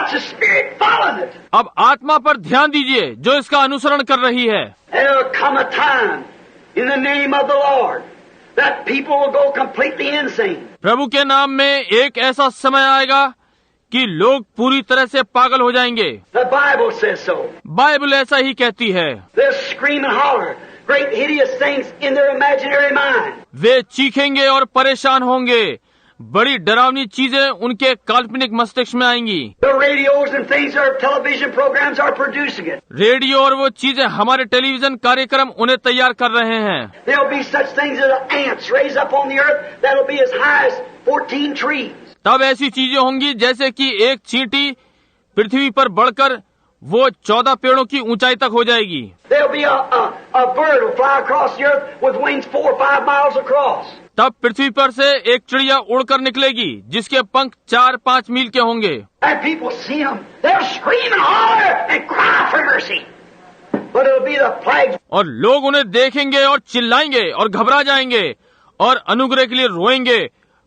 Watch the Spirit following it. अब आत्मा पर ध्यान दीजिए जो इसका अनुसरण कर रही है। There'll come a time in the name of the Lord that people will go completely insane. प्रभु के नाम में एक ऐसा समय आएगा कि लोग पूरी तरह से पागल हो जाएंगे। The Bible says so. Bible ऐसा ही कहती है। They'll scream and holler great hideous things in their imaginary mind. वे चीखेंगे और परेशान होंगे, बड़ी डरावनी चीजें उनके काल्पनिक मस्तिष्क में आएंगी। The radios and things, our television programs are producing it. Radio और वो चीजें हमारे टेलीविजन कार्यक्रम उन्हें तैयार कर रहे हैं। There'll be such things as ants raised up on the earth that'll be as high as 14 trees. तब ऐसी चीजें होंगी जैसे कि एक चींटी पृथ्वी पर बढ़कर वो 14 पेड़ों की ऊंचाई तक हो जाएगी। There'll be a bird will fly across the earth with wings 4 or 5 miles across. तब पृथ्वी पर से एक चिड़िया उड़कर निकलेगी जिसके पंख 4-5 मील के होंगे। And people see them. They'll scream and holler and cry for mercy. But it'll be the plagues. और लोग उन्हें देखेंगे और चिल्लाएंगे और घबरा जाएंगे और अनुग्रह के लिए रोएंगे,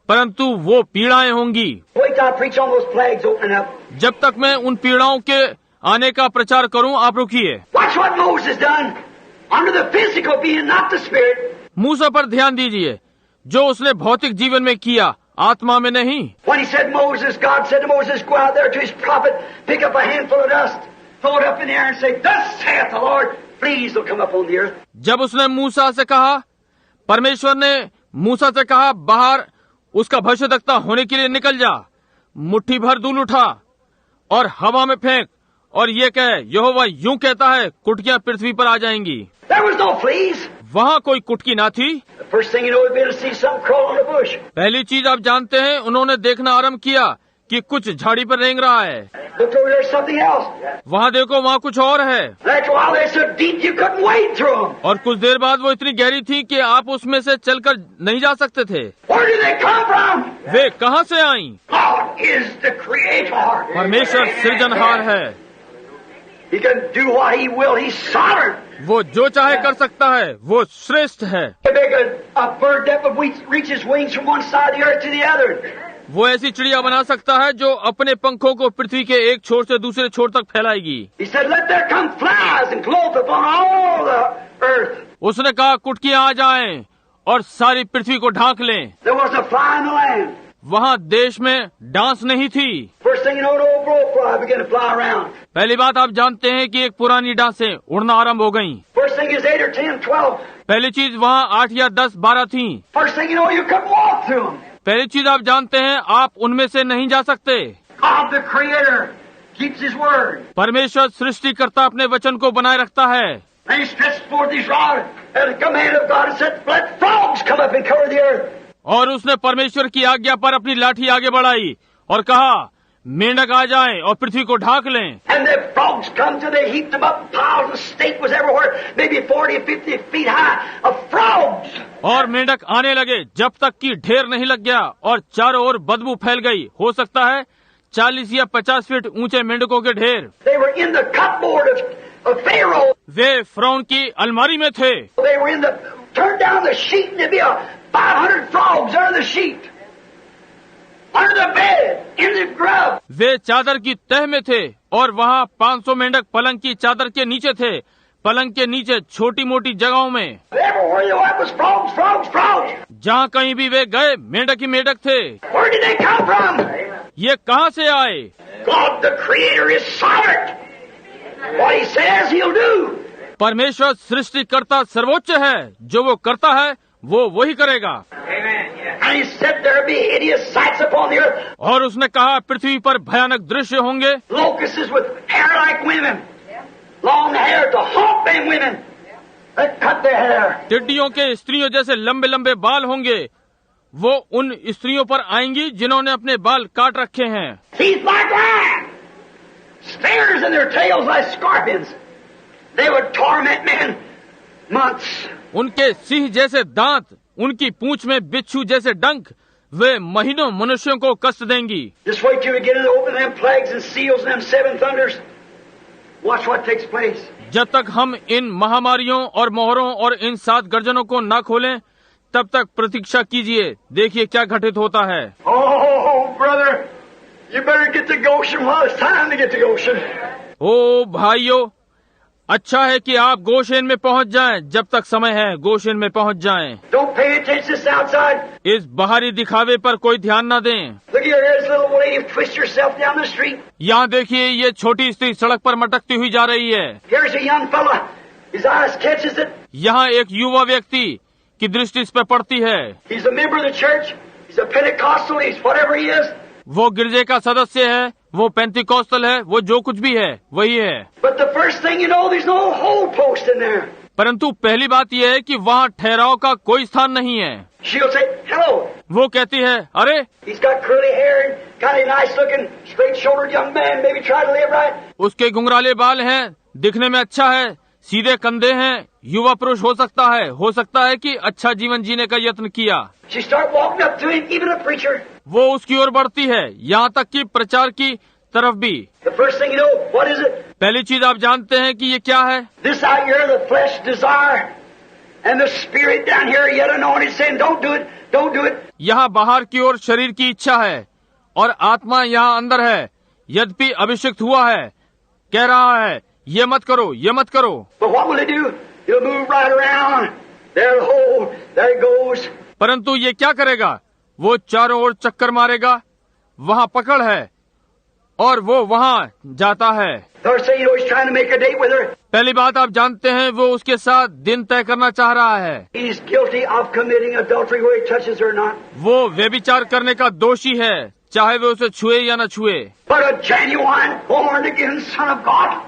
परंतु वो पीड़ाएं होंगी। Wait till I preach on those plagues opening up. जब तक मैं उन पीड़ाओं के आने का प्रचार करूं, आप रुकिए। Watch what Moses done under the physical being, not the spirit. मूसा पर ध्यान दीजिए जो उसने भौतिक जीवन में किया, आत्मा में नहीं। When he said Moses, God said to Moses, go out there to his prophet, pick up a handful of dust, throw it up in the air and say, thus saith the Lord, fleas will come up on the earth. जब उसने मूसा से कहा, परमेश्वर ने मूसा से कहा, बाहर उसका भविष्यद्वक्ता होने के लिए निकल जा, मुट्ठी भर धूल उठा और हवा में फेंक और ये कहे, यहोवा यूं कहता है, कुटकियां पृथ्वी पर आ जाएंगी। There was no fleas. वहाँ कोई कुटकी ना थी। The first thing you know, we'd be able to see something crawl on the bush. पहली चीज आप जानते हैं, उन्होंने देखना आरंभ किया कि कुछ झाड़ी पर रेंग रहा है। Look over there, something else. वहाँ देखो, वहाँ कुछ और है। After a while, they're so deep you couldn't wade through them. और कुछ देर बाद वो इतनी गहरी थी कि आप उसमें से चलकर नहीं जा सकते थे। Where did they come from? वे कहाँ से आईं? God is the Creator. परमेश्वर सृजनहार है। He can do what He will. He's sovereign. वो जो चाहे कर सकता है, वो श्रेष्ठ है। He can make a bird that would reach its wings from one side of the earth to the other. वो ऐसी चिड़िया बना सकता है जो अपने पंखों को पृथ्वी के एक छोर से दूसरे छोर तक फैलाएगी। He said, let there come flies and clothe upon all the earth. उसने कहा, कुटकियां आ जाएं और सारी पृथ्वी को ढांक लें। There wasn't a fly in the land. वहाँ देश में डांस नहीं थी। First thing you know, an old blowfly began to fly around. पहली बात आप जानते हैं कि एक पुरानी डांसें उड़ना आरंभ हो गईं। First thing is 8 or 10, 12. पहली चीज वहाँ 8 या 10, 12 थीं। First thing you know, you couldn't walk through them. पहली चीज आप जानते हैं, आप उनमें से नहीं जा सकते। God, the Creator, keeps His word. परमेश्वर सृष्टिकर्ता अपने वचन को बनाए रखता है। And He stretched forth His rod at the command of God and said, let frogs come up and cover the earth. और उसने परमेश्वर की आज्ञा पर अपनी लाठी आगे बढ़ाई और कहा, मेंढक आ जाएं और पृथ्वी को ढांक लें। And the frogs come till they heaped them up. Piles of steak was everywhere, maybe 40 or 50 feet high of frogs. और मेंढक आने लगे जब तक कि ढेर नहीं लग गया और चारों ओर बदबू फैल गई। हो सकता है 40 या 50 फीट ऊंचे मेंढकों के ढेर। They were in the cupboard of Pharaoh. वे फरौन की अलमारी में थे। They were in the, turn down the sheet and there'd be 500 frogs under the sheet. Under the bed, in the grub. वे चादर की तह में थे और वहाँ 500 मेंढक पलंग की चादर के नीचे थे, पलंग के नीचे छोटी मोटी जगहों में। Everywhere you went was frogs, frogs, frogs. जहाँ कहीं भी वे गए, मेंढक ही मेंढक थे। Where did they come from? ये कहाँ से आए? God the Creator is sovereign. What He says He'll do. परमेश्वर सृष्टिकर्ता सर्वोच्च है, जो वो करता है वो वही करेगा। And He said there'll be hideous sights upon the earth. और उसने कहा, पृथ्वी पर भयानक दृश्य होंगे। Locusts with hair like women. Long hair to haunt them women. They cut their hair. टिड्डियों के स्त्रियों जैसे लंबे लंबे बाल होंगे। वो उन स्त्रियों पर आएंगी जिन्होंने अपने बाल काट रखे हैं। Teeth like lions. Snares in their tails like scorpions. They would torment men months. उनके सिंह जैसे दांत, उनकी पूंछ में बिच्छू जैसे डंक, वे महीनों मनुष्यों को कष्ट देंगी। Just wait till we get into open them plagues and seals and them 7 thunders. Watch what takes place. जब तक हम इन महामारियों और मोहरों और इन 7 गर्जनों को न खोलें, तब तक प्रतीक्षा कीजिए। देखिए क्या घटित होता है। Oh, brother, You better get to Goshen while it's time to get to Goshen. ओ भाइयों, अच्छा है कि आप गोशेन में पहुंच जाएं जब तक समय है। गोशेन में पहुंच जाएं। Don't pay attention to this outside. इस बाहरी दिखावे पर कोई ध्यान न दें। Look here, here's a little lady twist herself down the street. यहाँ देखिए, ये छोटी स्त्री सड़क पर मटकती हुई जा रही है। Here's a young fella. His eyes catches it. यहाँ एक युवा व्यक्ति की दृष्टि इस पर पड़ती है। He's a member of the church. He's a Pentecostal. He's whatever he is. वो गिरजे का सदस्य है, वो पेंतिकोस्टल है, वो जो कुछ भी है वही है। But the first thing you know, there's no hold post in there. परंतु पहली बात यह है कि वहाँ ठहराव का कोई स्थान नहीं है। She'll say, hello. वो कहती है, अरे He's got curly hair and kind of nice looking, straight shouldered young man, maybe try to live right. उसके घुंघराले बाल हैं, दिखने में अच्छा है, सीधे कंधे हैं, युवा पुरुष हो सकता है कि अच्छा जीवन जीने का यत्न किया। She start walking up to him, even a preacher. वो उसकी ओर बढ़ती है, यहाँ तक कि प्रचार की तरफ भी। The first thing you know, what is it? पहली चीज आप जानते हैं कि ये क्या है? This out here, the flesh desire, and the spirit down here yet anointed, saying, don't do it, don't do it. यहाँ बाहर की ओर शरीर की इच्छा है और आत्मा यहाँ अंदर है, यद्यपि अभिषिक्त हुआ है, कह रहा है ये मत करो, ये मत करो। But what will it do? It'll move right around. There, hold, there it goes. परंतु ये क्या करेगा? वो चारों ओर चक्कर मारेगा, वहाँ पकड़ है और वो वहाँ जाता है। First thing you know, he's trying to make a date with her. पहली बात आप जानते हैं, वो उसके साथ दिन तय करना चाह रहा है। He's guilty of committing adultery whether he touches her or not. वो व्यभिचार करने का दोषी है, चाहे वे उसे छुए या न छुए। But a genuine, born again son of God.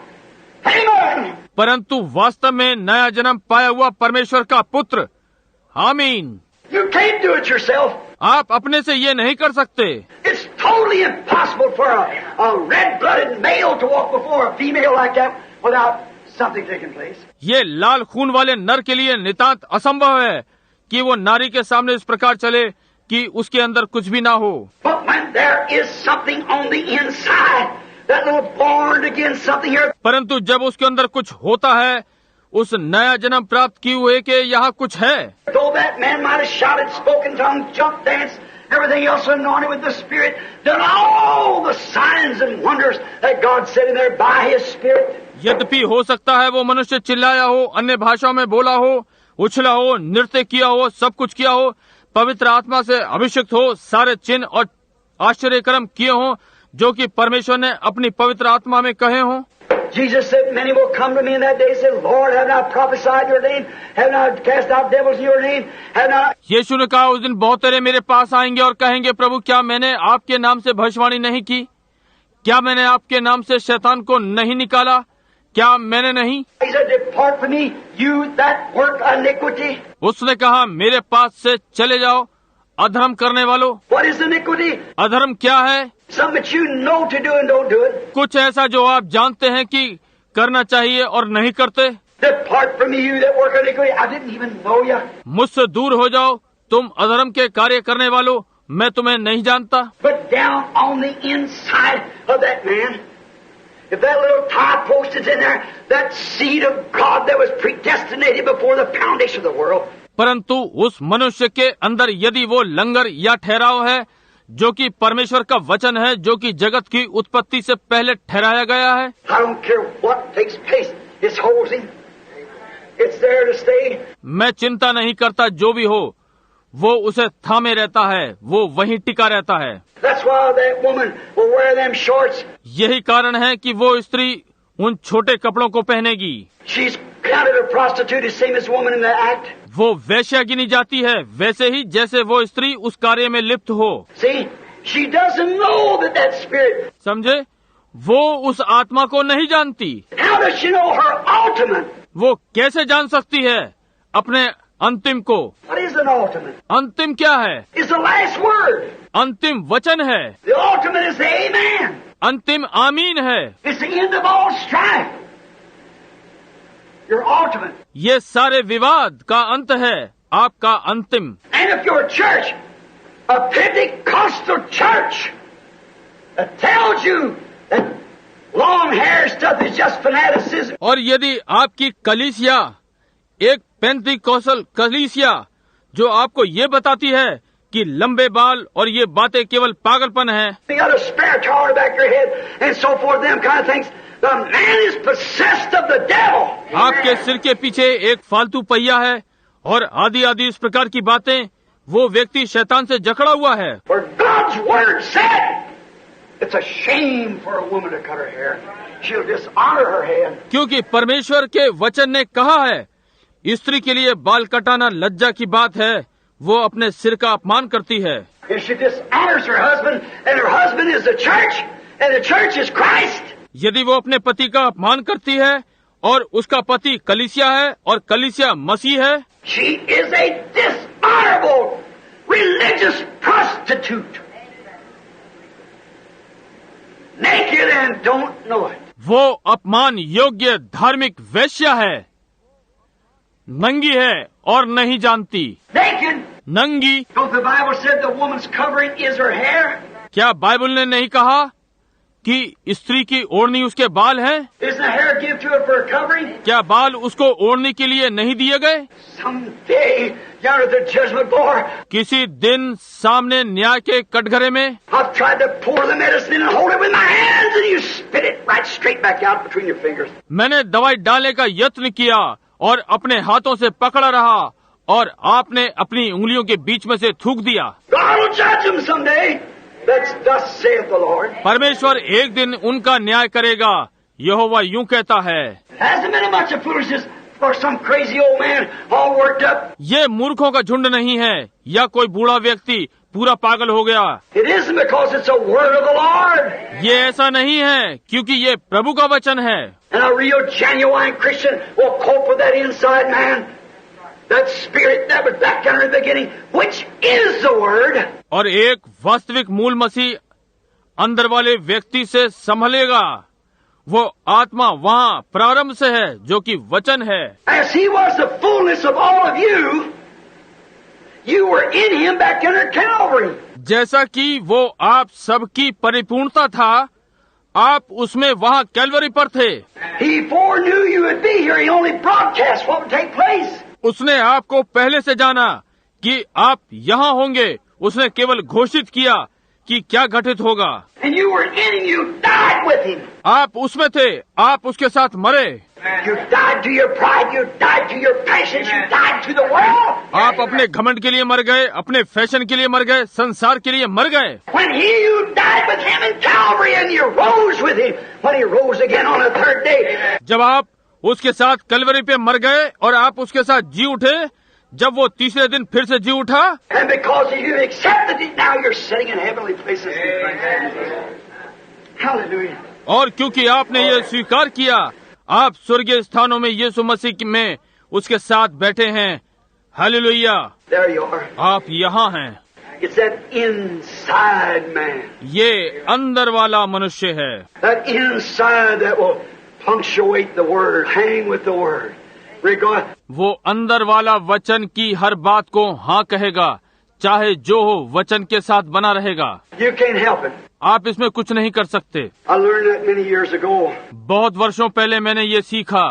Amen. परंतु वास्तव में नया जन्म पाया हुआ परमेश्वर का पुत्र, आमीन। You can't do it yourself. आप अपने से ये नहीं कर सकते। It's totally impossible for a red-blooded male to walk before a female like that without something taking place. ये लाल खून वाले नर के लिए नितांत असंभव है कि वो नारी के सामने इस प्रकार चले कि उसके अंदर कुछ भी ना हो। But when there is something on the inside, that little born again something here. परंतु जब उसके अंदर कुछ होता है, उस नया जन्म प्राप्त किए हुए के यहाँ कुछ है। Though that man might have shouted, spoken tongues, jumped, danced, everything else anointed with the Spirit, done all the signs and wonders that God set in there by His Spirit. यद्यपि हो सकता है वो मनुष्य चिल्लाया हो, अन्य भाषाओं में बोला हो, उछला हो, नृत्य किया हो, सब कुछ किया हो, पवित्र आत्मा से अभिषिक्त हो, सारे चिन्ह और आश्चर्य कर्म किए हों जो कि परमेश्वर ने अपनी पवित्र आत्मा में कहे हों। Jesus said, many will come to me in that day and say, Lord, have not prophesied your name? Have not cast out devils in your name? Have not... यीशु ने कहा, उस दिन बहुत तेरे मेरे पास आएंगे और कहेंगे, प्रभु क्या मैंने आपके नाम से भविष्यवाणी नहीं की? क्या मैंने आपके नाम से शैतान को नहीं निकाला? क्या मैंने नहीं? He said, depart from me, you that work iniquity. उसने कहा, मेरे पास से चले जाओ, अधर्म करने वालों। What is iniquity? अधर्म क्या है? Something that you know to do and don't do it. कुछ ऐसा जो आप जानते हैं कि करना चाहिए और नहीं करते। Depart from me, you that work iniquity. I didn't even know you. मुझसे दूर हो जाओ, तुम अधर्म के कार्य करने वालों, मैं तुम्हें नहीं जानता। But down on the inside of that man, if that little tie post is in there, that seed of God that was predestinated before the foundation of the world. परंतु उस मनुष्य के अंदर यदि वो लंगर या ठहराव है जो कि परमेश्वर का वचन है, जो कि जगत की उत्पत्ति से पहले ठहराया गया है। I don't care what takes place, it's holding. It's there to stay. मैं चिंता नहीं करता, जो भी हो वो उसे थामे रहता है, वो वहीं टिका रहता है। That's why that woman will wear them shorts. यही कारण है कि वो स्त्री उन छोटे कपड़ों को पहनेगी। She's counted a prostitute, the same as woman in the act. वो वेश्या गिनी जाती है, वैसे ही जैसे वो स्त्री उस कार्य में लिप्त हो। See, she doesn't know that spirit. समझे? वो उस आत्मा को नहीं जानती। How does she know her ultimate? वो कैसे जान सकती है अपने अंतिम को? What is an ultimate? अंतिम क्या है? It's the last word. अंतिम वचन है। The ultimate is the amen. अंतिम आमीन है। It's the end of all strife. Your ultimate. ये सारे विवाद का अंत है, आपका अंतिम। And if you're a church, a Pentecostal church, that tells you that long hair stuff is just fanaticism. और यदि आपकी कलीसिया एक पेंतिकोस्टल कलीसिया जो आपको ये बताती है कि लंबे बाल और ये बातें केवल पागलपन है। You got a spare tire back your head and so forth, them kind of things. The man is possessed of the devil. आपके सिर के पीछे एक फालतू पहिया है और आदि आदि इस प्रकार की बातें, वो व्यक्ति शैतान से जकड़ा हुआ है। For God's word said, it's a shame for a woman to cut her hair. She'll dishonor her head. क्योंकि परमेश्वर के वचन ने कहा है, स्त्री के लिए बाल कटाना लज्जा की बात है, वो अपने सिर का अपमान करती है। If she dishonors her husband, and her husband is the church, and the church is Christ. यदि वो अपने पति का अपमान करती है और उसका पति कलीसिया है और कलीसिया मसीह है, She is a dishonorable religious prostitute. Naked and don't know it. वो अपमान योग्य धार्मिक वेश्या है, नंगी है और नहीं जानती। Naked. नंगी। Don't the Bible said the woman's covering is her hair? क्या बाइबल ने नहीं कहा कि स्त्री की ओढ़नी उसके बाल हैं? Isn't the hair given to her for a covering? क्या बाल उसको ओढ़ने के लिए नहीं दिए गए? Someday, down at the judgment bar, किसी दिन सामने न्याय के कटघरे में I've tried to pour the medicine and hold it with my hands, and you spit it right straight back out between your fingers. मैंने दवाई डालने का यत्न किया और अपने हाथों से पकड़ा रहा और आपने अपनी उंगलियों के बीच में से थूक दिया। God will judge them someday. That's thus saith the Lord. परमेश्वर एक दिन उनका न्याय करेगा, यहोवा यूं कहता है। Hasn't been a bunch of foolishness for some crazy old man all worked up. ये मूर्खों का झुंड नहीं है या कोई बूढ़ा व्यक्ति पूरा पागल हो गया। It isn't because it's a word of the Lord. ये ऐसा नहीं है क्योंकि ये प्रभु का वचन है। And a real genuine Christian will cope with that inside man, that spirit that was back there in the beginning, which is the word. और एक वास्तविक मूल मसीह अंदर वाले व्यक्ति से संभलेगा। वो आत्मा वहाँ प्रारंभ से है जो कि वचन है। As he was the fullness of all of you, you were in him back under Calvary. जैसा कि वो आप सबकी परिपूर्णता था, आप उसमें वहाँ कैलवरी पर थे। He foreknew you would be here. He only broadcast what would take place. उसने आपको पहले से जाना कि आप यहाँ होंगे। उसने केवल घोषित किया कि क्या घटित होगा। And you were in him. You died with him. आप उसमें थे, आप उसके साथ मरे। You died to your pride. You died to your passions. You died to the world. आप अपने घमंड के लिए मर गए, अपने फैशन के लिए मर गए, संसार के लिए मर गए। When you died with him in Calvary and you rose with him when he rose again on the third day. जब आप उसके साथ कलवरी पे मर गए और आप उसके साथ जी उठे, जब वो तीसरे दिन फिर से जी उठा, And because you accepted it, now you're sitting in heavenly places. Hallelujah. और क्योंकि आपने ये स्वीकार किया, आप स्वर्गीय स्थानों में यीशु मसीह में उसके साथ बैठे हैं। हालेलुया। There you are. आप यहाँ हैं। It's that inside man. ये अंदर वाला मनुष्य है, That inside that will punctuate the word, hang with the word. Regard. वो अंदर वाला वचन की हर बात को हाँ कहेगा, चाहे जो हो वचन के साथ बना रहेगा। You can't help it. आप इसमें कुछ नहीं कर सकते। I learned that many years ago. बहुत वर्षों पहले मैंने ये सीखा।